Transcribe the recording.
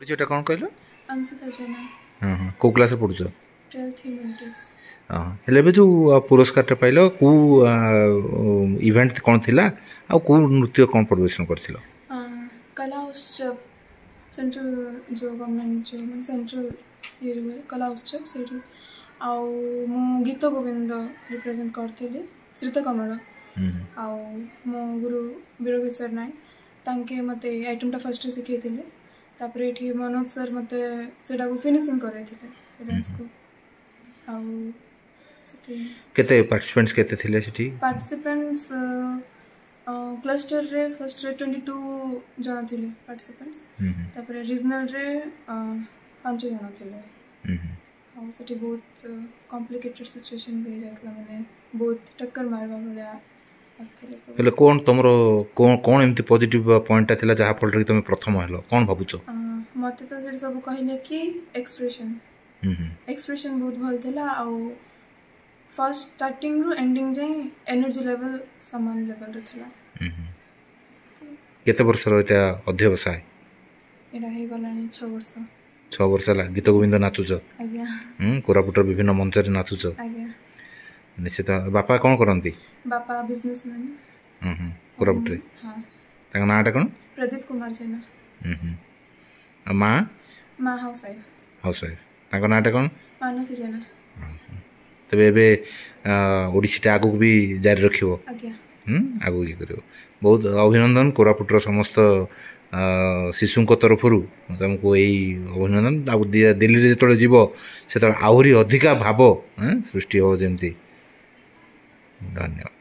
যেটা কোন কইলো अंशिता जेना हाँ हाँ को क्लास पढ़ुछ 12th humanities हाँ हेले बे जो पुरस्कार पाइल को इवेंट कौन थिला आ को नृत्य कौन प्रदर्शन करथिलो कला उत्सव सेंट्रल जो गवर्नमेंट जो मन सेंट्रल ये हुए कला उत्सव से आउ मु गीत गोविंद रिप्रेजेंट करथिली श्रीत कमल आउ मो गुरु बीरकेश्वर नायक तांके मते आइटमटा फर्स्ट शिखैथिले तापरे एठी मनोज सर मते सेटा को फिनिशिंग करैथिले से डांस को आउ सते केते पार्टिसिपेंट्स केते थिले सेठी पार्टिसिपेंट्स क्लस्टर रे फर्स्ट रे 22 जन थिले पार्टिसिपेंट्स तापरे रीजनल रे 5 जन थिले आउ सटे बहुत कॉम्प्लिकेटेड सिचुएशन भी जातला माने बहुत टक्कर मारबा भलिया आस्थले सब हेले कोन तमरो कोन एमती पॉजिटिव पॉइंट थिला जहा फल रे तुम प्रथम हलो कोन भाबुचो मते तो से सब कहले कि एक्सप्रेशन बहुत भल थिला आउ फर्स्ट स्टार्टिंग रु एंडिंग जाय एनर्जी लेवल समान लेवल रे थिला केते वर्ष रो एटा अध्यवसाय एडा हे गलानी 6 वर्ष ला गीत गोविंद नाचुच आज्ञा कोरापुटर विभिन्न मंच रे नाचुच आज्ञा निश्चित बापा कोन करंती बापा बिजनेसमैन कोरापुटर हां ताका नाटा कोन प्रदीप कुमार जेना माँ माँ हाउसवाइफ ताका नाटा कोन मानसी जेना तबे एबे ओडिसीटा आगु भी जारी रखिबो आज्ञा आगु ये करियो बहुत अभिनंदन कोरापुटर समस्त शिशुଙ୍କ तरफରୁ तुमको यही अभिनंदन आ दिल्ली रे जतले जीव से आहरी अधिका भाव सृष्टि हो जमती धन्यवाद।